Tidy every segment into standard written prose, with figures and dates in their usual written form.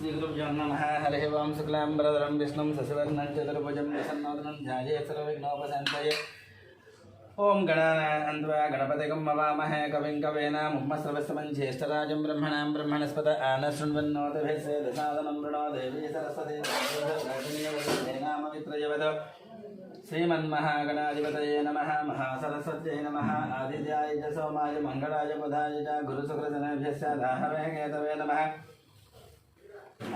श्रीगुरुभ्यो नमः। हरिः ओं। शुक्लाम्बरधरं विष्णुं शशिवर्णं चतुर्भुजं प्रसन्नवदनं ध्याये सर्वविघ्नोपशान्तये। ओं गणानान्त्वा गणपतिगं मवामहे कविं कवीनामुपमश्रवस्तमं ज्येष्ठराजं ब्रह्मणां ब्रह्मणस्पत आनशृण्वन्नोतिभिस्सेदसादनं वृणो देवी सरस्वती नाममित्रयवद। श्रीमन्महागणाधिपतये नमः। महासरस्वत्यै नमः। आदित्याय च सोमाय मंगलाय बुधाय च गुरुशुक्रजनेभ्यश्च दाहवे केतवे नमः।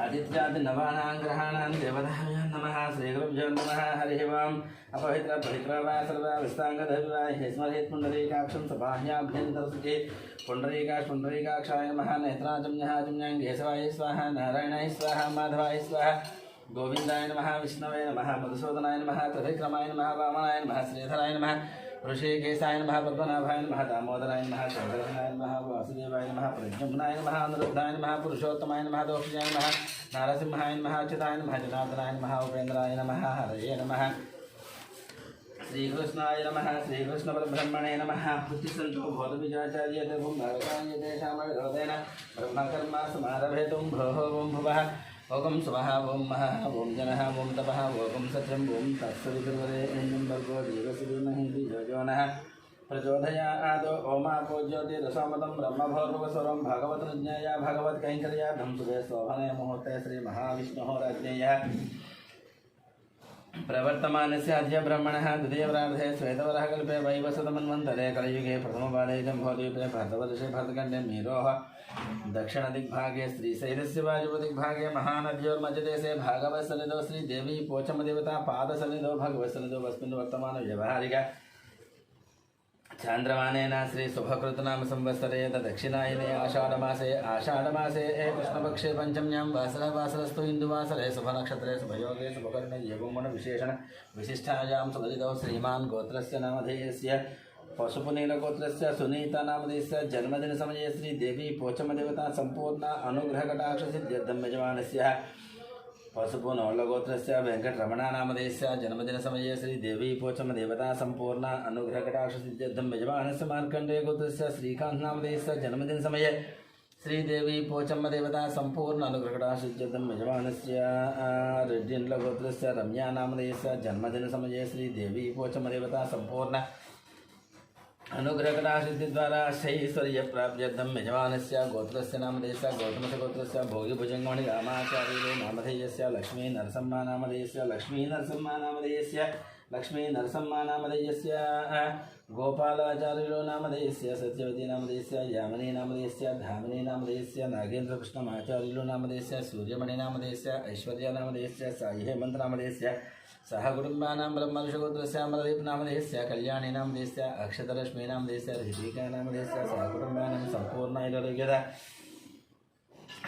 आदित्यादिनवानां ग्रहाणां देवताभ्यो नमः। श्रीगुरुभ्यो नमः। हरिः ओं। अपवित्र पवित्र वा सर्वा विस्ताङ्गधर्वा हेस्मरेत् पुण्डरीकाक्षं सबाह्याभ्यन्तरसुखे पुण्डरीकाक्षाय नमः। नेत्राजम्यहाजम्यां केशवाय स्वाहा नारायणाय स्वाहा माधवाय स्वाहा गोविंदाय नमः। विष्णवे नमः। मधुसूदनाय नमः। त्रिविक्रमाय नमः। वामनाय नमः। श्रीधराय नमः। ऋषिकेशाय नमः। पद्मनाभाय नमः। दामोदराय नमः। चन्द्रसेनाय नमः। वासुदेवाय नमः। प्रद्युम्नाय नमः। अनिरुद्धाय नमः। पुरुषोत्तमाय नमः। दोक्षजाय नमः। नारसिंहाय नमः। अच्युताय नमः। जनार्दनाय नमः। उपेन्द्राय नमः। हरये नमः। श्रीकृष्णाय नमः। श्रीकृष्णपरब्रह्मणे नमः। बुद्धिसन्तो भौतविजाचार्य भूम्भारकाय तेषामविरोधेन ब्रह्मकर्मा समारभेतुं भोः ओं भुवः ओं स्वः ओं महः ओं जनः ओं तपः ओं सत्यं ओं तत्सवितुर्वरेण्यं भर्गो देवस्य धीमहि धियो यो नः प्रचोदयात्। ओमापो ज्योतिरसोमतं ब्रह्मभौर्भुवस्वरं भागवतनुज्ञया भगवत्कैङ्कर्याढं सुभे शोभने मुहूर्ते श्रीमहाविष्णोः राज्ञेयः प्रवर्तमानस्य अद्य ब्रह्मणः द्वितीयप्रार्थे श्वेतवरः कल्पे वैवस्वतमन्वन्तरे कलियुगे प्रथमपादे जम्भोद्वीपे भरतवर्षे भरतखण्डे मेरोः दक्षिणदिग्भागे श्रीशैलस्य वायुदिग्भागे महानद्योर्मध्यदेशे भागवत्सन्निधौ श्रीदेवी पोचमदेवता पादसन्निधौ भगवत्सन्निधौ अस्मिन् वर्तमान व्यवहारिक चान्द्रमानेन श्री शुभकृतनाम संवत्सरे दक्षिणायने आषाढ़मासे कृष्णपक्षे पंचम्यां वासरस्तु हिन्दुवासरे शुभनक्षत्रे शुभयोगे शुभकर्णे एवं विशेषण विशिष्टायां सुदलितौ श्रीमान् गोत्रस्य नामधेयस्य पशुपुनीलगोत्रस्य सुनीता नामधेयस्य जन्मदिनसमये श्रीदेवी पोचमदेवता सम्पूर्ण अनुग्रहकटाक्षसिद्ध्यर्थं यजमानस्य पशुपुनोल्लगोत्रस्य वेङ्कटरमणा नामधेयस्य जन्मदिनसमये श्रीदेवी पोचमदेवता सम्पूर्ण अनुग्रहकटाक्षसिद्ध्यर्थं यजमानस्य मार्कण्डेयगोत्रस्य श्रीकान्त नामधेयस्य जन्मदिनसमये श्रीदेवी पोचमदेवता सम्पूर्ण अनुग्रहकटाक्षसिद्ध्यर्थं यजमानस्य रेड्डिन्लगोत्रस्य रम्या नामधेयस्य जन्मदिनसमये श्रीदेवी पोचमदेवता सम्पूर्ण अनुग्रहकटाक्षसिद्धिद्वारा शैश्वर्यप्राप्त्यर्थं यजमानस्य गोत्रस्य नामधेयस्य गौतमसगोत्रस्य भोगिभुजङ्गमणिरामाचार्यो नामधेयस्य लक्ष्मीनरसम्मा नामधेयस्य गोपालाचार्यो नामधेयस्य सत्यवती नामधेयस्य यामिनी नामधेयस्य धामिनी नामधेयस्य नागेन्द्रकृष्णमाचार्यो नामधेयस्य सूर्यमणि नामधेयस्य ऐश्वर्या नामधेयस्य साई हेमंत नामधेयस्य सह कुटुंबानां ब्रह्मर्षिगोत्रस्य अमरदीप नामधेयस्य कल्याणी नामधेयस्य अक्षतरश्मी नामधेयस्य ऋषिका नामधेयस्य सह कुटुंबानां सम्पूर्ण ऐश्वर्यदा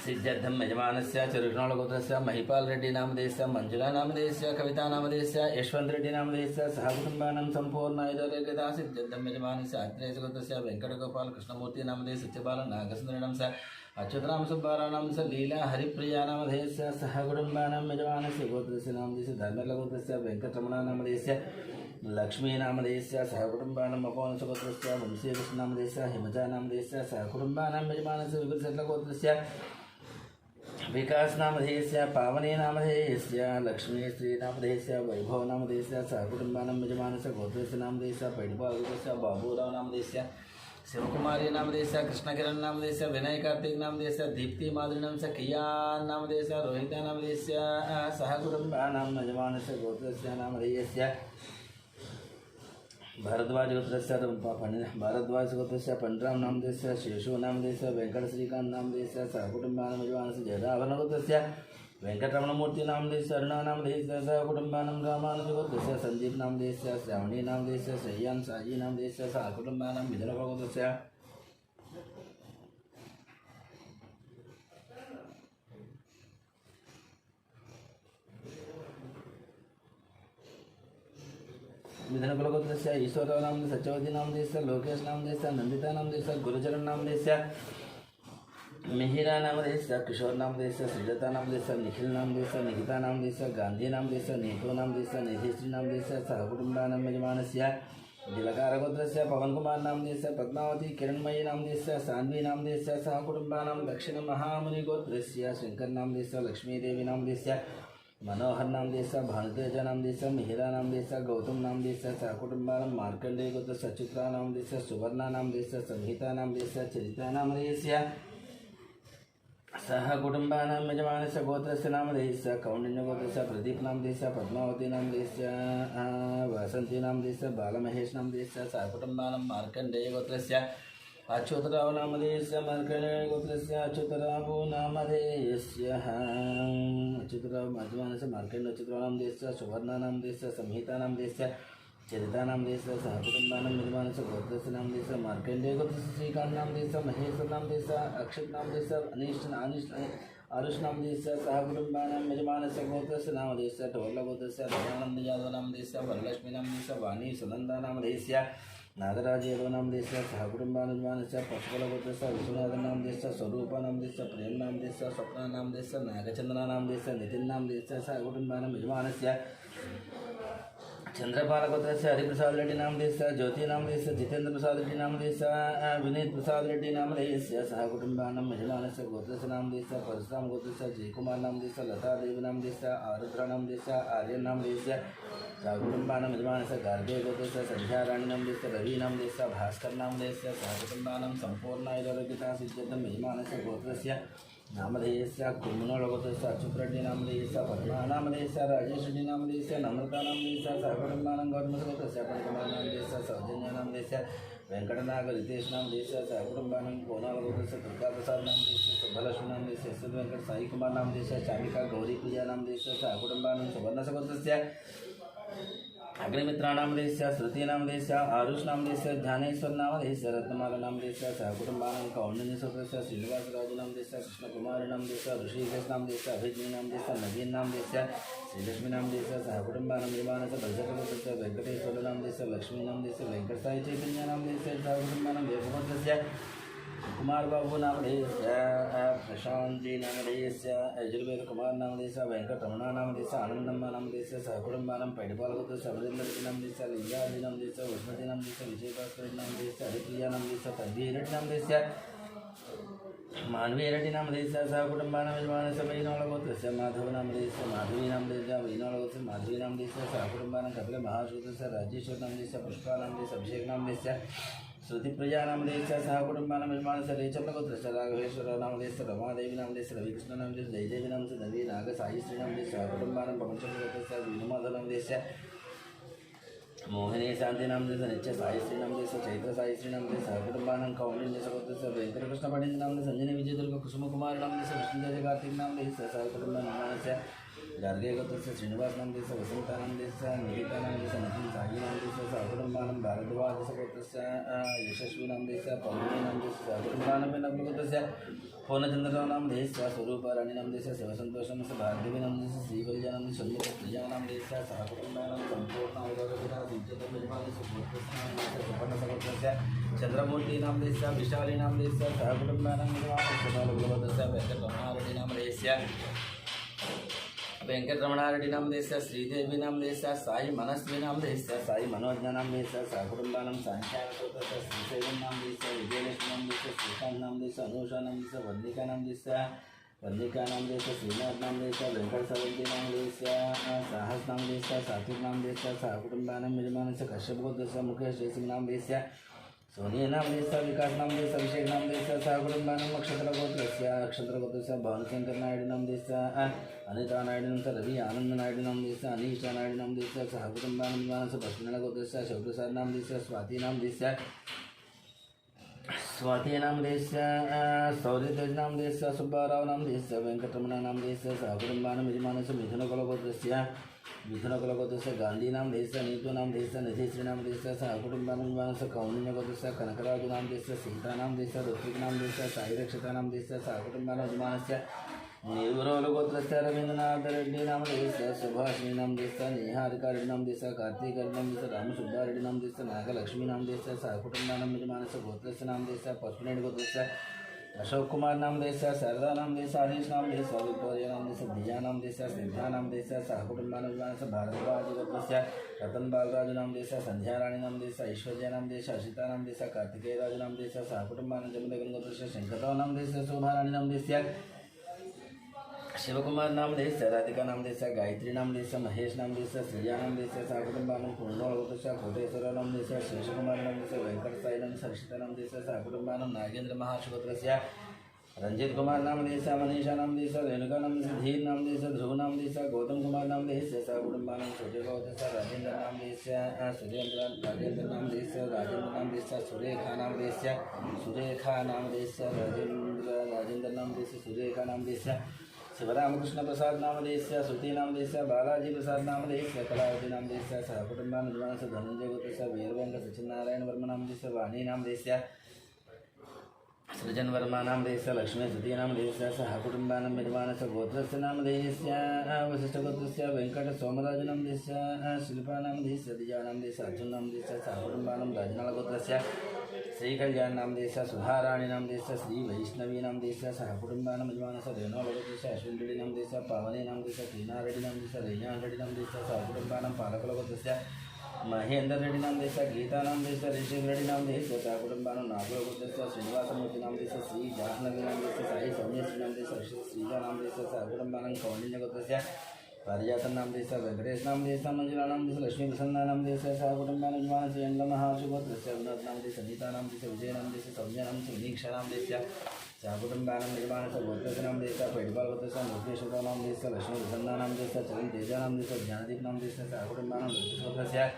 सिद्ध्यर्थं यजमानस्य चिरुक्नोळगोत्रस्य महिपाल रेड्डी नामधेयस्य मंजुला नामधेयस्य कविता नामधेयस्य यशवंत रेड्डी नामधेयस्य सह कुटुंबानां सम्पूर्ण ऐश्वर्यदा सिद्ध्यर्थं यजमानस्य अत्रेयगोत्रस्य वेंकटगोपाल कृष्णमूर्ति नामधेयस्य सत्यबाल नागसुंदरिणं स अच्युतराम सुब्बाराणां स लीला हरिप्रिया नामधेयस्य सह कुटुंबानां यजमानस्य गोत्रस्य नामधेयस्य धर्मलगोत्रस्य वेंकटरमणा नामधेयस्य लक्ष्मी नामधेयस्य सह कुटुंबानां अपोनसगोत्रस्य वंशीकृष्ण नामधेयस्य हिमजा नामधेयस्य सह कुटुंबानां यजमानस्य विभूतिशतगोत्रस्य विकास नामधेयस्य पावनी नामधेयस्य लक्ष्मी श्री नामधेयस्य वैभव नामधेयस्य सह कुटुंबानां यजमानस्य गोत्रस्य नामधेयस्य पैडपालगोत्रस्य बाबूराव नामधेयस्य शिवकुमारी नामधेयस्य कृष्णकिरण नामधेयस्य विनय कार्तिक नामधेयस्य दीप्ति माधुरीनामस्य कियान नामधेयस्य रोहिता नामधेयस्य सह कुटुंबानां यजमानस्य गोत्रस्य नामधेयस्य भारद्वाज गोत्रस्य पंडराम नामधेयस्य शेषु नामधेयस्य वेंकट श्रीकांत नामधेयस्य सह कुटुंबानां यजमानस्य जयराभरण गोत्रस्य वेंकटरमणमूर्ति नामधेयस्य अरुणा नामधेयस्य सह कुटुंबानां रामानुज गोत्रस्य संदीप नामधेयस्य श्रावणी नामधेयस्य श्रेयान साजी नामधेयस्य सह कुटुंबानां विदर्भ गोत्रस्य विधनकुलगोत्रस्य ईश्वरराव नामधेयस्य सत्यवती नामधेयस्य लोकेश नामधेयस्य नंदिता नामधेयस्य गुरुचरण नामधेयस्य मिहिरा नामधेयस्य किशोर नामधेयस्य श्रीलता नामधेयस्य निखिल नामधेयस्य निकिता नामधेयस्य गांधी नामधेयस्य नीतो नामधेयस्य निधिश्री नामधेयस्य सह कुटुंबानां यजमानस्य दिलकारगोत्रस्य पवनकुमार नामधेयस्य पद्मावती किरणमयी नामधेयस्य सान्वी नामधेयस्य सह कुटुम्बानां दक्षिणमहामुनिगोत्रस्य शंकर नामधेयस्य लक्ष्मीदेवी नामधेयस्य मनोहर नामधेयस्य भानुतेज नामधेयस्य मिहिरा नामधेयस्य गौतम नामधेयस्य सह कुटुम्बानां मार्कण्डेय गोत्रस्य चित्रा नामधेयस्य सुवर्णा नामधेयस्य संहिता नामधेयस्य चरिता नामधेयस्य सह कुटुम्बानां यजमानस्य गोत्रस्य नामधेयस्य कौण्डिन्यगोत्रस्य प्रदीप नामधेयस्य पद्मावती नामधेयस्य वसंती नामधेयस्य बालमहेश नामधेयस्य सह कुटुम्बानां मार्कण्डेय गोत्रस्य अच्युतराव नामधेयस्य मार्कण्डेय गोत्रस्य अच्युतरावो नामधेयस्य अच्युतराव यजमानस्य मार्कण्डेय अच्युतराव नामधेयस्य सुवर्णा नामधेयस्य संहिता नामधेयस्य चरिता नामधेयस्य सह कुटुम्बानां यजमानस्य गोत्रस्य नामधेयस्य मार्कण्डेय गोत्रस्य श्रीकांत नामधेयस्य महेश्वर नामधेयस्य अक्षत नामधेयस्य अनिष्ट आरुष नामधेयस्य सह कुटुम्बानां यजमानस्य गोत्रस्य नामधेयस्य टोल्ल गोत्रस्य रघुनानंद यादव नामधेयस्य वरलक्ष्मी नामधेयस्य वाणी सुनंदा नामधेयस्य नागराज यादव नामधेयस्य सह कुटुम्बानां यजमानस्य पशुपल गोत्रस्य विश्वनाथ नामधेयस्य स्वरूपा नामधेयस्य प्रेम नामधेयस्य स्वप्ना नामधेयस्य नागचंद्र नामधेयस्य नितिन नामधेयस्य सह कुटुम्बानां यजमानस्य चंद्रपाल गोत्रस्य हरिप्रसाद रेड्डी नामधेयस्य ज्योति नामधेयस्य जितेंद्र प्रसाद रेड्डी नामधेयस्य विनीत प्रसाद रेड्डी नामधेयस्य सह कुटुम्बानां यजमानस्य गोत्रस्य नामधेयस्य परशुराम गोत्रस्य जयकुमार नामधेयस्य लता देवी नामधेयस्य आरुद्रा नामधेयस्य आर्यन नामधेयस्य सह कुटुम्बानां यजमानस्य गार्गे गोत्रस्य संध्या राणी नामधेयस्य रवि नामधेयस्य भास्कर नामधेयस्य सह कुटुम्बानां संपूर्णायुरारोग्यता सिद्ध्यर्थं यजमानस्य गोत्रस्य नामधेयस्य कुम्मनोळ गोत्रस्य अच्युत रेड्डी नामधेयस्य पद्मा नामधेयस्य राजेश रेड्डी नामधेयस्य नम्रता नामधेयस्य सह कुटुम्बानां गौतम गोत्रस्य पद्मकुमार नामधेयस्य सौजन्य नामधेयस्य वेंकटनाग रितेश नामधेयस्य सह कुटुम्बानां कोणाल गोत्रस्य दुर्गा प्रसाद नामधेयस्य शुभलक्ष्मी नामधेयस्य यशवंत वेंकट साई कुमार नामधेयस्य चामिका गौरी प्रिया नामधेयस्य सह कुटुम्बानां सुवर्ण गोत्रस्य अग्निमित्रा नामधेयस्य श्रुति नामधेयस्य आरुष नामधेयस्य ध्यानेश्वर नामधेयस्य रत्नमाला नामधेयस्य सह कुटुम्बानां कौंडिन्यसोत्रस्य श्रीनिवासराज नामधेयस्य कृष्णकुमार नामधेयस्य ऋषिकेश नामधेयस्य अभिज्ञ नामधेयस्य नवीन नामधेयस्य श्रीलक्ष्मी नामधेयस्य सह कुटुम्बानां यजमानस्य भजगोत्रस्य वेंकटेश्वर नामधेयस्य लक्ष्मी नामधेयस्य वेंकटसाई चैतन्य नामधेयस्य सह कुटुम्बानां देवगोत्रस्य कुमार बाबू नामधेयस्य प्रशांत जी नामधेयस्य यजुर्वेद कुमार नामधेयस्य वेंकटरमणा नामधेयस्य आनंदम्मा नामधेयस्य सह कुटुम्बानां पैडपाल गोत्रस्य अमरेंद्र रेड्डी नामधेयस्य लिंगाजी नामधेयस्य उष्णती नामधेयस्य विजयभास्कर रेड्डी नामधेयस्य हरिप्रिया नामधेयस्य तन्वी रेड्डी नामधेयस्य मानवी रेड्डी नामधेयस्य सह कुटुम्बानां यजमानस्य वैनोळ गोत्रस्य माधव नामधेयस्य माधवी नामधेयस्य वैनोळ गोत्रस्य माधवी नामधेयस्य सह कुटुम्बानां कपिल महाश्रुतस्य राजेश्वर नामधेयस्य पुष्पा नामधेयस्य अभिषेक नामधेयस्य श्रुतिप्रिया नामधेयस्य सह कुटुम्बानां यजमानस्य रेचल गोत्रस्य राघवेश्वर नामधेयस्य रमादेवी नामधेयस्य रविकृष्ण नामधेयस्य जयदेवी नामधेयस्य नवी नाग साई श्री नामधेयस्य सह कुटुम्बानां पवनचंद्र गोत्रस्य विनुमाधव नामधेयस्य मोहिनी शांति नामधेयस्य नित्य साई श्री नामधेयस्य चैत्र साई श्री नामधेयस्य सह कुटुम्बानां कौंडिन्य गोत्रस्य वेंकटकृष्ण पंडित नामधेयस्य संजनी विजयदुर्ग कुसुम कुमार नामधेयस्य विष्णुदेव कार्तिक नामधेयस्य सह कुटुम्बानां यजमानस्य गार्गे गोत्रस्य श्रीनिवास नामधेयस्य वसंता नामधेयस्य निकिता नामधेयस्य नितिन साई नामधेयस्य सह कुटुम्बानां भारद्वाज गोत्रस्य यशस्वी नामधेयस्य पौर्णमी नामधेयस्य सह कुटुम्बानां नवल गोत्रस्य पूर्णचंद्रराव नामधेयस्य स्वरूपा राणी नामधेयस्य शिवसंतोष नामधेयस्य भारदेवी नामधेयस्य श्रीवल्ल्या नामधेयस्य षण्मुख प्रिया नामधेयस्य सह कुटुम्बानां संपूर्ण आयुरारोग्यता सिद्ध्यर्थं यजमानस्य गोत्रस्य नामधेयस्य सुपर्ण गोत्रस्य चंद्रमूर्ति नामधेयस्य विशाली नामधेयस्य सह कुटुम्बानां यजमानस्य गोत्रस्य वेंकटरमणा रेड्डी नामधेयस्य वेंकटरमणा रेड्डी नामधेयस्य श्रीदेवी नामधेयस्य साई मनस्वी नामधेयस्य साई मनोज्ञ नामधेयस्य सह कुटुम्बानां सांख्यान गोत्रस्य श्रीशैलम नामधेयस्य विजयलक्ष्मी नामधेयस्य श्रीकांत नामधेयस्य अनुषा नामधेयस्य वल्लिका नामधेयस्य श्रीनाथ नामधेयस्य वेंकट सरंगी नामधेयस्य साहस नामधेयस्य सात्विक नामधेयस्य सह कुटुम्बानां यजमानस्य कश्यप गोत्रस्य मुकेश जयसिंह नामधेयस्य सोनी नामधेयस्य विकास नामधेयस्य अभिषेक नामधेयस्य सह कुटुम्बानां अक्षत्र गोत्रस्य भानुशंकर नायडू नामधेयस्य अनिता नायडू नामधेयस्य रवि आनंद नायडू नामधेयस्य अनीशा नायडू नामधेयस्य सह कुटुम्बानां यजमानस्य पश्चिमेण गोत्रस्य शिवप्रसाद नामधेयस्य स्वाती नामधेयस्य सौर्यतेज नामधेयस्य सुब्बाराव नामधेयस्य वेंकटरमणा नामधेयस्य सह कुटुम्बानां यजमानस्य मिथुनकुल गोत्रस्य गांधी नामधेयस्य नीतू नामधेयस्य निधिश्री नामधेयस्य सह कुटुम्बानां यजमानस्य कौंडिन्य गोत्रस्य कनकराज नामधेयस्य सीता नामधेयस्य ऋत्विक नामधेयस्य साई रक्षता नामधेयस्य सह कुटुम्बानां यजमानस्य नेवरोल गोत्रस्य रवींद्रनाथ रेड्डी नामधेयस्य सुभाषिनी नामधेयस्य नेहारिका रेड्डी नामधेयस्य कार्तिक रेड्डी नामधेयस्य रामसुब्बा रेड्डी नामधेयस्य नागलक्ष्मी नामधेयस्य सह कुटुम्बानां यजमानस्य गोत्रस्य नामधेयस्य पश्चिमेण गोत्रस्य अशोक कुमार नाम देश शारदा नाम देश आदेश नाम देश विक्टोरिया नाम देश दिया नाम देश स्निग्धा नाम देश सहकुटुंबानुजमानस भारद्वाज गोत्रस्य रतन बालराजु नाम देश संध्या राणी नाम देश ऐश्वर्या नाम देश अशिता नाम देश कार्तिकेय राजु नाम देश सहकुटुंबानुजमदगन गोत्रस्य शंकरराव नाम देश शोभा राणी नाम देश शिवकुमार नाम देश राधिका नाम देश गायत्री नाम देश महेश नाम देश श्रिया नाम देश सहकुटुंबानं पूर्णोळ गोत्रस्य कोटेश्वर नाम देश शेषकुमार नाम देश वेंकट साई नाम हर्षिता नाम देश सहकुटुंबानं नागेंद्र महार्ष गोत्रस्य रंजित कुमार नाम देश मनीषा नाम देश रेणुका नाम देश धीर नाम देश ध्रुव नाम देश गौतम कुमार नाम देश सहकुटुंबानं छोटे गोत्रस्य राजेंद्र नाम देश सुरेंद्र राजेंद्र नाम देश राजेंद्र नाम देश सुरेखा नाम देश सुरेखा नाम देश राजेंद्र नाम देश सुरेखा नाम देश शिवरामकृष्ण प्रसाद नाम देश श्रुति नाम देश बालाजी प्रसाद नाम देश कलावती नाम देश सहकुटुंबानुजमानस धनंजय गोत्रस्य वीरवेंक सचिनारायण वर्मा नाम देश वाणी नाम देश सृजन वर्मा नाम देश लक्ष्मी श्रुति नाम देश सहकुटुंबानं यजमानस गोत्रस्य नाम देश वशिष्ठ गोत्रस्य वेंकट सोमराज नाम देश शिल्पा नाम देश दिया नाम देश अर्जुन नाम देश सहकुटुंबानं राजनाल गोत्रस्य श्री कल्याण नाम देश सुधाराणी नाम देश श्री वैष्णवी नाम देश सहकुटुंबानं यजमानस रेणुका गोत्रस्य अश्विन रेड्डी नाम देश पावनी नाम देश टीना रेड्डी नाम देश रेयान रेड्डी नाम देश सहकुटुंबानं पालकुल गोत्रस्य महेंद्र रेड्डी नाम देश गीता नाम देश ऋषि रेड्डी नाम देश सहकुटुंबानं नागुल गोत्रस्य श्रीनिवासमूर्ति नाम देश श्री जाह्नवी नाम देश साई सौम्यश्री नाम देश श्रीजा नाम देश सहकुटुंबानं कौंडिन्य गोत्रस्य पारिजातन नाम देश वेंकटेश नाम देश मंजुला नाम देश लक्ष्मी प्रसन्ना नाम देश सहकुटुंबानं यजमानस यंड महार्षि गोत्रस्य विनोद नाम देश संगीता नाम देश विजय नाम देश सौम्या नाम देश विनीक्षा नाम देश सहकुटुंबानं यजमानस गोत्रस्य नाम देश पैडपाल गोत्रस्य मुकेश्वर नाम देश लक्ष्मी प्रसन्ना नाम देश चरण तेजा नाम देश ज्ञानदीप नाम देश सहकुटुंबानं गोत्रस्य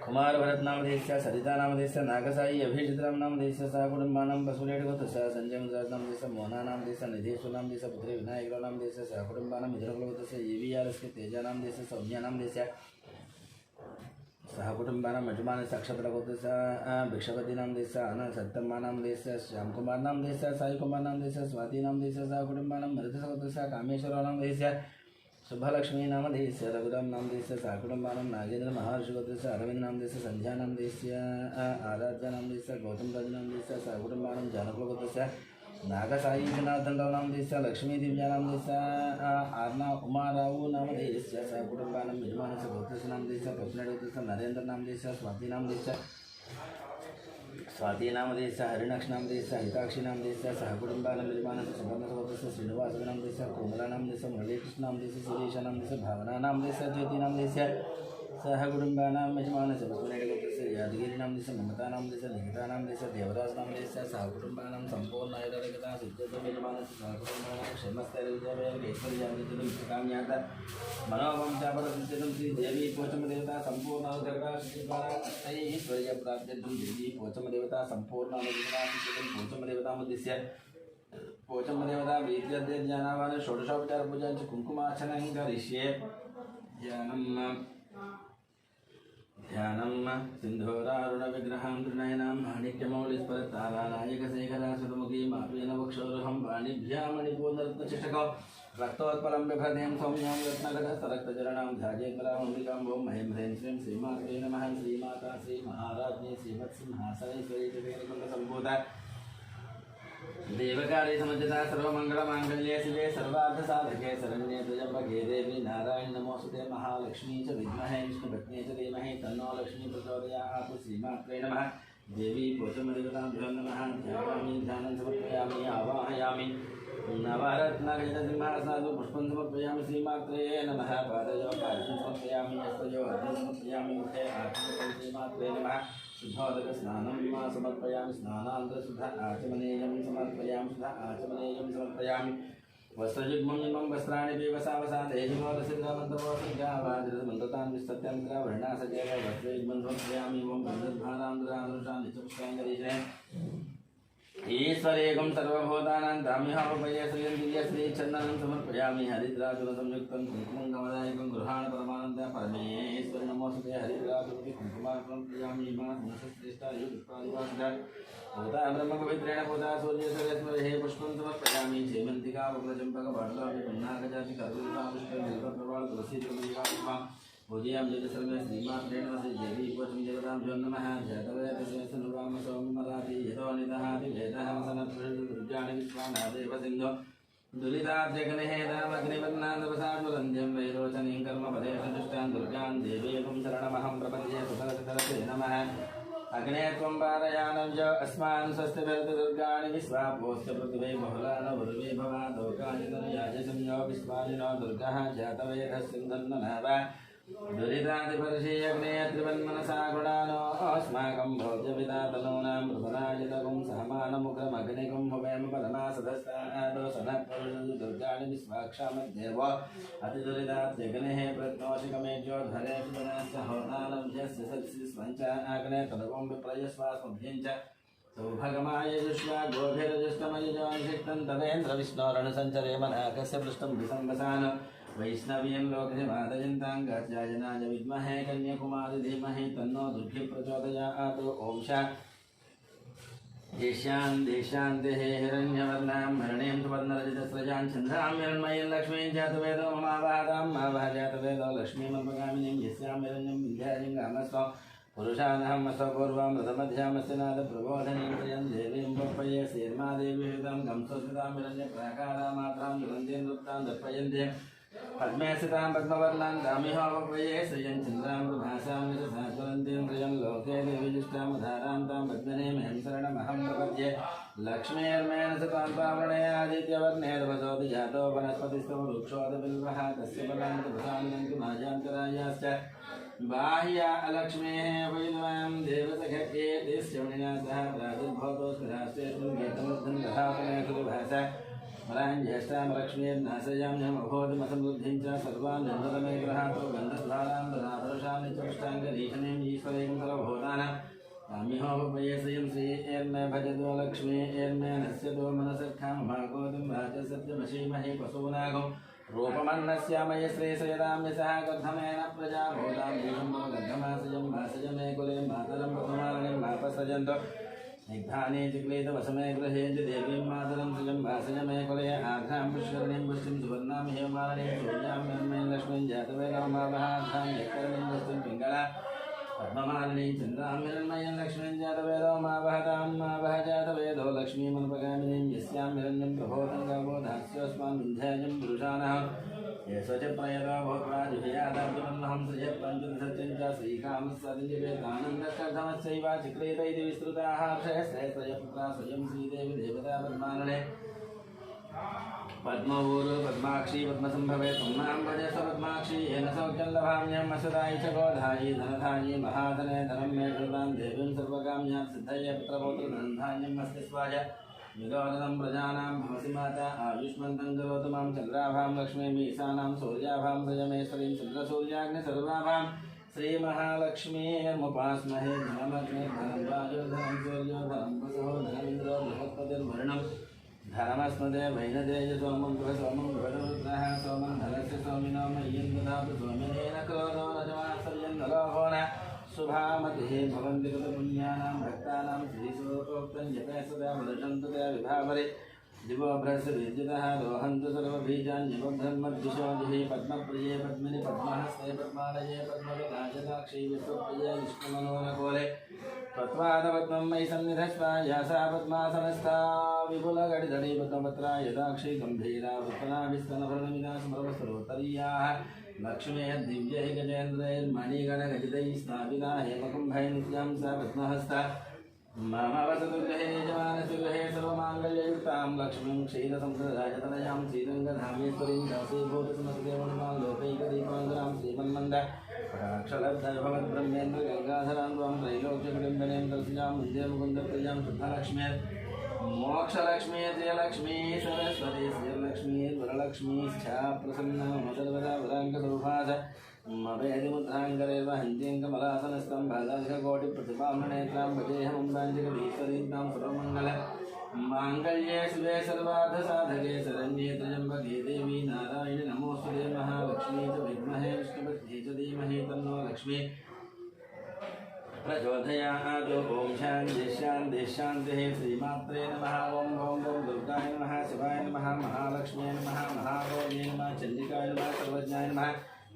कुमार भरत नाम देश सरिता नाम देश नागसाई अभिजितराम नाम देश सहकुटुंबानं बसुलेट गोत्रस्य संजय मुराद नाम देश मोहना नाम देश निधेश्वर नाम देश पुत्री विनायकराव नाम देश सहकुटुंबानं मित्रकुल गोत्रस्य EVRS के तेजा नाम देश सौम्या नाम देश सहकुटुंबानं यजमानस अक्षत्र गोत्रस्य भिक्षपति नाम देश आनंद सत्तम्मा नाम देश श्यामकुमार नाम देश साई कुमार नाम देश स्वाति नाम देश सहकुटुंबानं मृत गोत्रस्य कामेश्वरराव नाम देश शुभलक्ष्मी नाम देश रघुराम नाम देश सहकुटुंबानं नागेंद्र महर्षि गोत्रस्य अरविंद नाम देश संध्या नाम देश आराध्या नाम देश गौतम राज नाम देश सहकुटुंबानं जानकुल गोत्रस्य नागसाई जनार्दन राव नाम देश लक्ष्मी दिव्या नाम देश आर्ना उमाराव नाम देश सहकुटुंबानं यजमानस गोत्रस्य नाम देश पत्नी गोत्रस्य नरेंद्र नाम देश स्वाति नाम देश हरिणक्ष नाम देश हिताक्षी नाम देश सहकुटुंबानं यजमानस सुवर्ण गोत्रस्य श्रीनिवास नाम देश कोमला नाम देश मुरलीकृष्ण नाम देश सुरेश नाम देश भावना नाम देश ज्योति नाम देश सहकुटुंबानं यजमानस बसवनेट गोत्रस्य यादगिरी नाम देश ममता नाम देश निकिता नाम देश देवराज नाम देश सहकुटुंबानं संपूर्ण आयुर्वेदिकता सिद्धता यजमानस सहकुटुंबानं क्षेमस्थैर्य विजय ऐश्वर्यादिकाम्यात मनोवंशापरसिद्धिं श्री देवी पोचम देवता संपूर्ण अनुग्रह श्रीपाद ऐश्वर्य प्राप्त्यर्थं देवी पोचम देवता संपूर्ण अनुग्रह सिद्धिं पोचम देवता उद्देश्य पोचम देवता वीर्यद्य ज्ञानावान षोडशोपचार पूजा च कुंकुमार्चनं करिष्ये ध्यानं सिंधूरारुण विग्रहं त्रिनयनं माणिक्यमौलिस्फुरत्तारानायकशेखरासुतमुखी मापेन वक्षोरुहं पाणिभ्यां मणिपूर्णरत्नचिष्टकौ रक्तोत्पलं बिभ्रतीं सौम्यां रत्नगतस्तरक्तचरणां ध्याजेन्द्रामम्बिकां ॐ महीं ह्रीं श्रीं श्रीमात्रे नमः श्रीमाता श्रीमहाराज्ञी श्रीमत्सिंहासनेश्वरी त्रिवेणकुण्डसम्भूता देवकार्य समझता सर्वमंगलमांगल्ये शिवे सर्वार्थसाधके शरण्ये त्र्यंबके देवी नारायण नमोस्तुते महालक्ष्मी च विद्महे विष्णुपत्न्यै च धीमहि तन्नो लक्ष्मी प्रचोदयात् श्रीमात्रे नमः देवी पोचमदेवताभ्यो नमः ध्यायामि ध्यानं समर्पयामि आवाहयामि नवरत्नगजसिंहासनादौ पुष्पं समर्पयामि श्रीमात्रे नमः पादयो पार्श्वं समर्पयामि हस्तयो अर्घ्यं समर्पयामि मुखे आत्मने श्रीमात्रे नमः शुद्धोदकस्नानं समर्पयामि स्नानान्तरशुद्ध आचमनेयं समर्पयामि शुद्ध आचमनेयं समर्पयामि वस्त्रयुग्मं इमं वस्त्राणि पेवसावसा देहिमोदसिद्धमन्तरोसिद्धावादिरमन्त्रतान् विस्तत्यन्त्रवर्णासजेव वस्त्रयुग्मं समर्पयामि ॐ गन्धर्भारान्द्रानुषान् नित्यपुष्पाञ्जलिशने ईश्वरेकं सर्वभूतानां दाम्यहापये श्रियं दिव्यश्रीचन्दनं समर्पयामि हरिद्रासुरसंयुक्तं कुङ्कुमं गमदायकं गृहाण परमानन्द परमेश्वर नमोस्तुते हरिद्रासुरपि कुङ्कुमार्पणं प्रियामि श्रेष्ठा भूता ब्रह्मपवित्रेण भूता सूर्यसरस्महे पुष्पं समर्पयामि जयमन्तिका वक्रचम्पकपाटलापि पुन्नागजाति कर्पूरपापुष्पं बिल्वप्रवाळ तुलसी पूजयाम जय सर्वे श्रीमात्रे नमः देवी पूजं देवतां जो नमः जयतवेदसेनुराम सोमराति यतो निदहाति वेदः सनत्पुरुषाणि विश्वानादेव सिन्धो दुरिताब्जगनिहेदामग्निवर्णान्दवसाद्वरन्ध्यं वैरोचनीं कर्मपदेषु दुष्टां दुर्गां देवीं शरणमहं प्रपद्ये सुतरसितरसे नमः अग्ने त्वं पारयानं च अस्मान् स्वस्तिभिर्दुर्गाणि विश्वापोऽस्य पृथिवी बहुलानो उर्वी भवा लोकानि तनयाजसंयो विश्वानिनो दुर्गः जातवेदः सिन्धन्ननाव दुरितादिपर्षीयग्ने त्रिवन्मनसा गुणानो अस्माकं भोज्यविदातनूनां मृतनाजितकुं सहमानमुखमग्निकुं भवेम परमासदस्तादोषणः दुर्गाणि विश्वाक्षामद्देव अतिदुरितात्यग्नेः प्रत्नोषिकमेज्योद्धरे सुदनस्य होतानभ्यस्य सत्सिस्वञ्चाग्ने तदवं विप्रयस्वास्मभ्यं च सौभगमाय जुष्या गोभिरजुष्टमयजोनिषिक्तं तवेन्द्रविष्णोरणसञ्चरे मनाकस्य पृष्ठं विसंवसान वैष्णवीं लोकधिमादयन्ताङ्गात्यायनाय विद्महे कन्याकुमारी धीमहि तन्नो दुर्गे प्रचोदयात् ॐ देशान्तेः हिरण्यवर्णां हरणीं सुवर्णरजितस्रजां चन्द्रां हिरण्मयीं लक्ष्मीं जातवेदो ममावादां मावाजातवेदो लक्ष्मीमल्पगामिनीं यस्यां हिरण्यं विद्यायं गामस्व पुरुषानहमस्वपूर्वामृतमध्यामस्य नादप्रबोधनीं प्रियं देवीं वप्पये श्रीर्मादेवीयुतं गंसोस्थितां हिरण्यप्राकारामात्रां दुरन्तीं नृत्तां दर्पयन्तीं पद्मे स्थितां पद्मवर्णां दामिहोपये श्रियं चन्द्रां प्रभासां विशसाज्वलन्तीं प्रियं लोके देवीजुष्टां धारां तां पद्मिनीं शरणमहं प्रपद्ये लक्ष्मीर्मेण सतां पावणयादित्यवर्णेर्वसोति जातो वनस्पतिस्तव वृक्षोदबिल्वः तस्य फलान्तप्रसान्यन्तु माजान्तरायाश्च बाह्या अलक्ष्मेः वैद्वां देवसखे देश्यमणिना सह प्रादुर्भवतोस्मिरास्तेऽस्मिन् गीतमुद्धं दधातने खलु भाषा मरां ज्येष्ठां लक्ष्मीर्नाशयाम्यमभोधमसमृद्धिं च सर्वान् नन्दनमे गृहातो गन्धद्वारां ददापरुषां नित्यपुष्टाङ्गरीषणीं ईश्वरीं सर्वभूतानां तामिहोपये श्रियं श्रीर्मे भजतो लक्ष्मीर्मे नश्यतो मनसखां भागवतं राजसत्यमशीमहि पशूनागं रूपमन्नस्यामय श्रीश्रीरां यशः गर्धमेन प्रजा भूतां भूषं गर्धमासजं भासजमे कुले मातरं प्रथमारणिं मापसृजन्तो निघ्धाने चिक्लेतवसमे गृहे च देवीं मातरं सृजं भासजमे कुले आघ्रां पुष्करणीं पुष्टिं सुवर्णां हेमारणीं सूर्यां निर्मयीं लक्ष्मीं जातवेदोमावहाघ्रां यत्करणीं पुष्टिं पिङ्गला पद्ममालिनीं चन्द्रां हिरण्मयीं लक्ष्मीं जातवेदो मावहतां मावह जातवेदो लक्ष्मीमनुपगामिनीं यस्यां हिरण्यं प्रभोदं गावोधास्योऽस्मान् विन्ध्याजं पुरुषाणः येषु च प्रयतो भूत्वा जुहयादाब्जमन्महं सृजत्पञ्चदशत्यं च श्रीकामस्सदिव्येतानन्दकर्धमस्यैव चिक्रीत इति विस्तृताः श्रेयस्त्रयपुत्रा स्वयं श्रीदेवी देवता पद्मालने पद्मपूर्व पद्माक्षी पद्मसंभवे त्वं भजस पद्माक्षी येन सौख्यं लभाम्यहम् असदायि च गोधायि धनधायि महाधने धनं मे कृतां देवीं सर्वकाम्यां सिद्धये पुत्रपौत्रधनधान्यं मस्तिस्वाय विदोदनं प्रजानां भवसि माता आयुष्मन्तं करोतु मां चन्द्राभां लक्ष्मीं ईशानां सूर्याभां प्रजमेश्वरीं चन्द्रसूर्याग्नि सर्वाभां श्रीमहालक्ष्मीर्मुपास्महे धनमग्निर्धनं वायुर्धनं सूर्योधनं वसुः धनमिन्द्रो बृहस्पतिर्वर्णम् धर्मस्मदे वैनदेय सोमं सोमं भगवद्रः सोमं धनस्य सोमिनो मह्यं ददातु सोमिनेन क्रोधो नजमात्सर्यन्नलोभो न शुभामतिः भवन्ति कृतपुण्यानां भक्तानां श्रीसूक्तं जपे सदा वर्षन्तु ते विभावरे दिवो भ्रस्विद्युतः रोहन्तु सर्वबीजान्यवब्रह्मद्विषोदिः पद्मप्रिये पद्मिनि पद्महस्ते पद्मालये पद्मविलासदाक्षी विश्वप्रिये विष्णुमनोनकोले पद्मादपद्मं मयि सन्निधस्व यासा पद्मासनस्था विपुलगडिधडी पद्मपत्रा यदाक्षी गम्भीरा वृत्तनाभिस्तनभरणमिदा स्मरवस्त्रोत्तरीयाः लक्ष्मेः दिव्यैः गजेन्द्रैर्मणिगणगजितैः स्थापिता हेमकुम्भैः नित्यां सा पद्महस्ता मम वसतु गृहे यजमानस्य गृहे सर्वमाङ्गल्ययुक्तां लक्ष्मीं क्षीरसमुद्रराजतनयां श्रीरङ्गधामेश्वरीं दासीभूतसमस्तदेवनिमां लोकैकदीपाङ्गरां श्रीमन्मन्द कटाक्षलब्धभवद्ब्रह्मेन्द्रगङ्गाधरां त्वां त्रैलोक्यकुटुम्बिनीं दर्शयां वन्दे मुकुन्दप्रियां शुद्धलक्ष्मीर् मोक्षलक्ष्मी जयलक्ष्मी सरस्वती श्रीलक्ष्मी वरलक्ष्मीश्चा प्रसन्ना मम सर्वदा वराङ्गसौभास मवेदिमुद्राङ्गरे वहन्तीं कमलासनस्थं बालाधिककोटिप्रतिभामणेत्रां भजेऽहमम्बाञ्जलीश्वरीं तां सर्वमङ्गल माङ्गल्ये शिवे सर्वार्थसाधके शरण्ये त्र्यम्बके देवी नारायणि नमोऽस्तुते महालक्ष्मी च विद्महे विष्णुपत्नी च धीमहि तन्नो लक्ष्मी प्रचोदयात्। ॐ शान्तिः श्रीमात्रे नमः। ॐ दुर्गाय नमः, शिवाय नमः, महालक्ष्म्यै नमः, महागौर्यै नमः, चण्डिकाय नमः, सर्वज्ञाय नमः,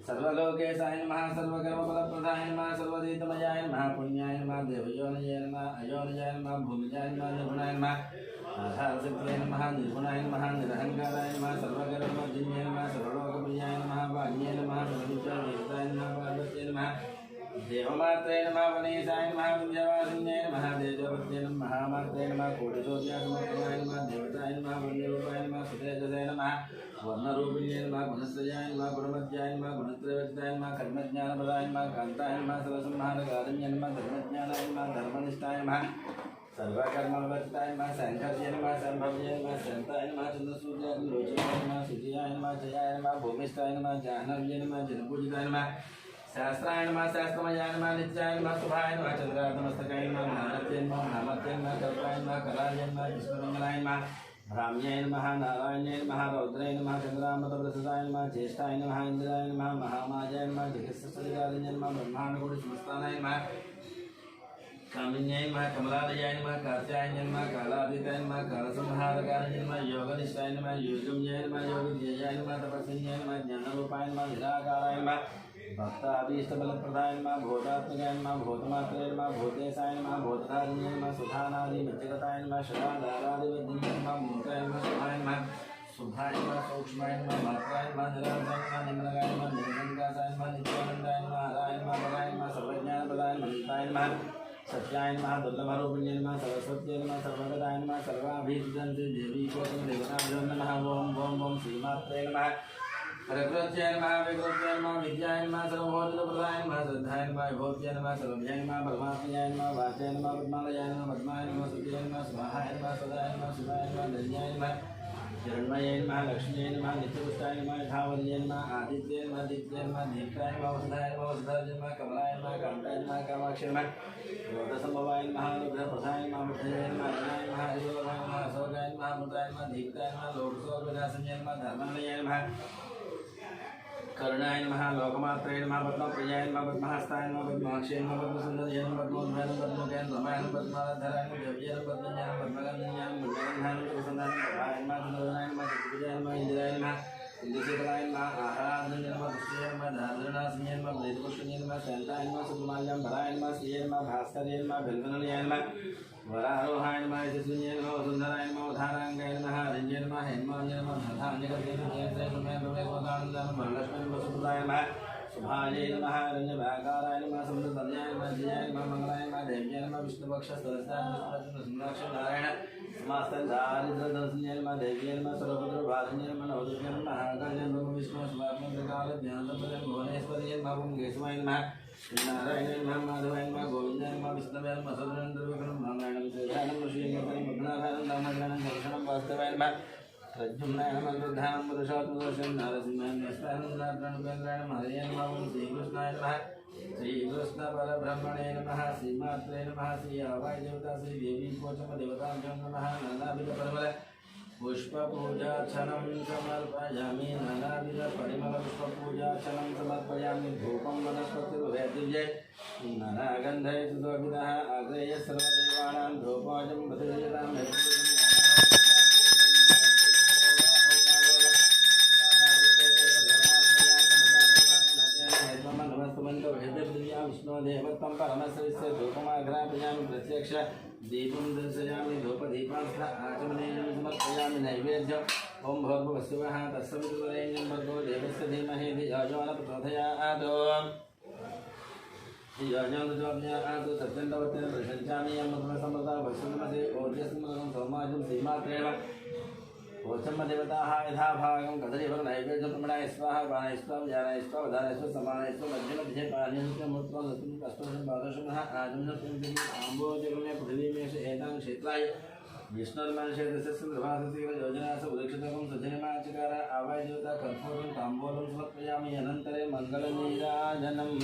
सर्वलोकेशाय नमः सर्वकर्मफलप्रदाय नमः सर्वतीर्थमयाय नमः पुण्याय नमः देवयोनये नमः अयोनये नमः भूमिजाय नमः निर्गुणाय नमः आधारशक्तिये नमः निर्गुणाय नमः निरहङ्काराय नमः सर्वकर्मजिन्ये नमः सर्वलोकप्रियाय नमः वाण्ये नमः सर्वविद्यादेवताय नमः पार्वत्यै नमः देवमात्रे नमः वनेशाय नमः विद्यावासिन्ये नमः तेजोपत्ये नमः महामात्रे नमः कोटिसूर्यासमर्पणाय नमः देवताय नमः वन्द्यरूपाय नमः सुतेजसे नमः वर्णरूपिण्ये नमः गुणश्रयाय नमः गुणमध्याय नमः गुणत्रयवचिताय नमः कर्मज्ञानप्रदाय नमः कान्ताय नमः सर्वसंहारकारिण्ये नमः धर्मज्ञानाय नमः धर्मनिष्ठाय नमः सर्वकर्मवचिताय नमः शङ्कर्ये नमः सम्भव्ये नमः शन्ताय नमः चन्द्रसूर्याय नमः शुचियाय नमः जयाय नमः भूमिष्ठाय नमः जाह्नव्ये नमः जनपूजिताय नमः शास्त्राय नमः शास्त्रमयाय नमः नित्याय नमः शुभाय नमः चन्द्रार्धमस्तकाय नमः नामत्ये नमः नामत्ये नमः कल्पाय नमः कलाय नमः विष्णुमङ्गलाय नमः ब्राह्म्याय नमः नारायणाय नमः रौद्राय नमः चन्द्रामतप्रसदाय नमः ज्येष्ठाय नमः इन्द्राय नमः महामायाय नमः जगत्सृष्टिकारिण्ये नमः ब्रह्माण्डकोटिसंस्थानाय नमः कामिन्याय नमः कमलालयाय नमः कात्यायनाय नमः कालातीताय नमः कालसंहारकारिण्ये नमः योगनिष्ठाय नमः योगम्याय नमः योगज्ञेयाय नमः तपस्विन्याय नमः ज्ञानरूपाय नमः निराकाराय नमः भक्ताभीष्टबलप्रदाय नमः भूतात्मकाय नमः भूतमात्रे नमः भूतेशाय नमः भूतधारिण्ये नमः सुधानादिमज्जगताय नमः षडाधारादिवद्धिन्ये नमः मूर्ताय नमः शुभाय नमः शुभाय नमः सूक्ष्माय नमः मात्राय नमः निरंजनाय नमः निम्नगाय नमः निर्गंगासाय नमः नित्यानन्दाय नमः हराय नमः बलाय नमः सर्वज्ञानप्रदाय नमः नमः सत्याय नमः दुर्लभरूपिण्ये नमः सरस्वत्यै नमः सर्वगताय नमः सर्वाभिषिक्तन्ते देवी कोटं देवताभ्यो नमः ओम ओम ओम श्रीमात्रे नमः प्रकृत्यै नमः विकृत्यै नमः विद्याय नमः सर्वभूतप्रदाय नमः श्रद्धाय नमः विभूत्यै नमः सर्वभ्याय नमः परमात्मयाय नमः वाचाय नमः पद्मालयाय नमः पद्माय नमः सुत्यै नमः स्वाहाय नमः सदाय नमः शिवाय नमः धन्याय नमः हिरण्मये नमः लक्ष्म्यै नमः नित्यपुष्टाय नमः यथावल्ये नमः आदित्ये नमः दित्ये नमः दीप्ताय नमः वसुधाय नमः वसुधाय नमः कमलाय नमः कान्ताय नमः कामाक्षी नमः रोधसंभवाय नमः रुद्रप्रसाय नमः बुद्धये नमः अग्नाय नमः अशोकाय नमः अशोकाय नमः अमृताय नमः दीप्ताय नमः लोकसोर्विनाशन्ये नमः धर्मालयाय नमः करुणाय नमः लोकमात्रे नमः पद्मप्रियाय नमः पद्महस्ताय नमः पद्माक्षे नमः पद्मसुन्दर्ये नमः पद्मोद्भयाय नमः पद्मकेन रमाय नमः पद्माधराय नमः देव्ये नमः पद्मज्ञान पद्मगन्धाय नमः पद्मगन्धाय नमः सुसन्धाय नमः प्रभाय नमः चन्द्रवदनाय नमः चतुर्भुजाय नमः इन्द्राय नमः इन्द्रशेखराय नमः आहाराधन्ये नमः दुष्टये नमः धारणासिन्ये नमः वैदपुष्टये नमः शान्ताय नमः सुकुमाल्याम्बराय नमः श्रिये नमः भास्कर्ये नमः बिल्वनलयाय नमः वरारोहाय नमः यशस्विन्ये नमः वसुन्धराय नमः उधाराङ्गाय नमः हरिण्ये नमः हेन्मान्ये नमः धान्यकर्ये नमः वरलक्ष्मी वसुप्रदाय नमः शुभायै नमः रञ्जभाकाराय नमः समृद्धन्याय नमः जयाय नमः मंगलाय नमः देव्याय नमः विष्णुपक्षस्थलस्याय नारायण समास्तदारिद्रदर्शन्याय नमः देव्याय नमः सर्वपुत्रभारिण्ये नमः नवदुर्गे नमः महाकाल्ये नमः विष्णु शिवात्मकालज्ञानदपदे भुवनेश्वर्ये नमः पुंकेशवाय नमः नारायणाय नमः माधवाय नमः गोविन्दाय नमः विष्णवे नमः सदनन्द्रविक्रमं नारायणं श्रीधानं ऋषिकेतनं पद्मनाभानं दामोदरानं दर्शनं वास्तवाय नमः प्रद्युम्नाय नमः रुद्धानं पुरुषोत्तमदर्शनं नारसिंहाय नमः हरये नमः श्रीकृष्णाय नमः श्रीकृष्णपरब्रह्मणे नमः श्रीमात्रे नमः श्री आवाय देवता श्री देवी कोचम देवताभ्यो नमः नानाविधपरिमल पुष्पपूजार्चनं समर्पयामि नानाविधपरिमलपुष्पपूजार्चनं समर्पयामि धूपं वनस्पतिर्वैदिव्यै नानागन्धै सुशोभितः अग्रेय सर्वदेवानां धूपोऽयं प्रतिजतां विष्णुदेवत्वं परमश्रेष्ठ धूपमाघ्रापयामि प्रत्यक्ष दीपं दर्शयामि धूपदीपांस्थ आचमनेन समर्पयामि नैवेद्यम् ओं भर्गवस्वः तत्सवितुर्वरेण्यं भर्गो देवस्य धीमहि धियो यो न प्रचोदयात् धियोजोऽनुजोऽज्ञात् सत्यन्तवर्तेन प्रशंसामि यं मधुरसम्मता भस्मनमसे ओजस्मनं सोमाजं श्रीमात्रेण ओचम्मदेवताः यथा भागं कदलीफलनैवेद्यप्रमणाय स्वाहा बाणाय स्वाहा ज्ञानाय स्वाहा वधानाय स्वाहा समानाय स्वाहा मध्यमध्ये पानीयस्य मूर्त्वं दत्तं कष्टं बादर्शनः आजमनप्रियं आम्बोजगमे पृथिवीमेष एतां क्षेत्राय विष्णुर्मनुष्यस्य प्रभासस्य योजनास उदक्षितकं सजनमाचकार आवाय देवता कर्पूरं ताम्बूलं समर्पयामि अनन्तरे मङ्गलनीराजनम्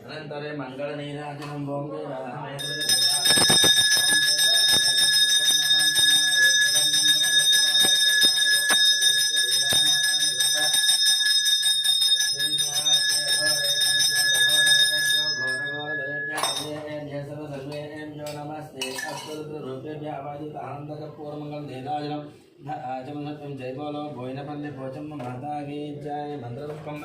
अनन्तरे मङ्गलनीराजनं बोम्बे नमस्ते अस्तु रूपेभ्यः आवादितः माता की जय मंत्रपुष्पम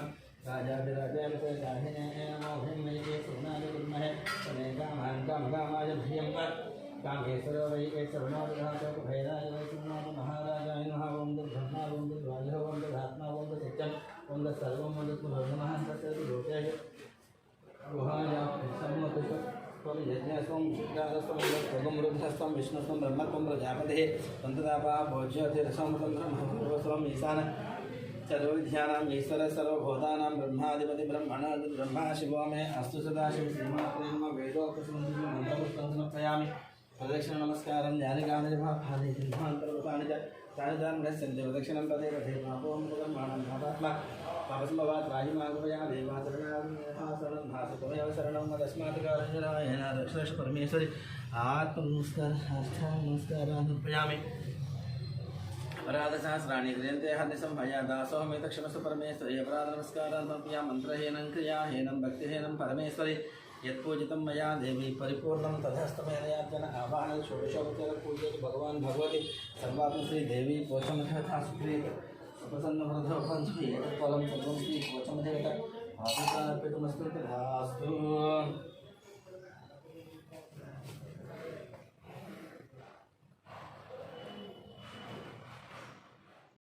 राजाधिराजाय गाहिने नमो भूमये सुनाय गुरुमहे अनेकामान् कामकामाय भियं कामेश्वर वै सर्वनाथाय भैराय वै सुनाय महाराजाय नमः ओम ब्रह्मा ओम वायुः ओम आत्मा ओम सत्यं ओम सर्वं ओम ब्रह्मः तस्य लोकाय गुहाय सम्मतः त्वं यज्ञस्त्वं शुक्रास्त्वं त्वं रुद्रस्त्वं विष्णुस्त्वं ब्रह्मत्वं प्रजापतिः तन्तदापा भोज्यतिरसं ब्रह्मस्त्वं ईशान सर्वविद्यानां ईश्वर सर्वभूतानां ब्रह्माधिपति ब्रह्मणाधिपति ब्रह्मा शिवो मे अस्तु सदाशिव श्रीमात्रे नमः वेदोक्तसंस्कृतं मन्त्रपुष्पं समर्पयामि प्रदक्षिण नमस्कारं ज्ञानगानजभाफानि सिद्धान्तरूपाणि च तानि गच्छन्ति प्रदक्षिणं पदे रथे पापों कर्माणां पापात्मा पापसम्भवात् राजिमागमया देवाचरणाशरणं भासुतमेव शरणं मदस्मात् कारञ्जनायेन दक्षिणेश परमेश्वरि आत्मनमस्कारान् समर्पयामि अपराधसहस्राणि क्रियन्ते हर्निशं मया दासोऽहमेतत् क्षमस्व परमेश्वरि अपराधनमस्कारान् समर्पयामि मन्त्रहीनं क्रियाहीनं भक्तिहीनं परमेश्वरि यत्पूजितं मया देवी परिपूर्णं तदहस्तमेन याचन आवाहनं षोडशोपचारपूजयति भगवान् भगवती सर्वात्मश्री देवी पोषमथथा सुप्रीत उपसन्नवरधोपञ्चमी एतत्फलं सर्वं श्री पोषमदेवता आदितार्पितमस्तु तथास्तु।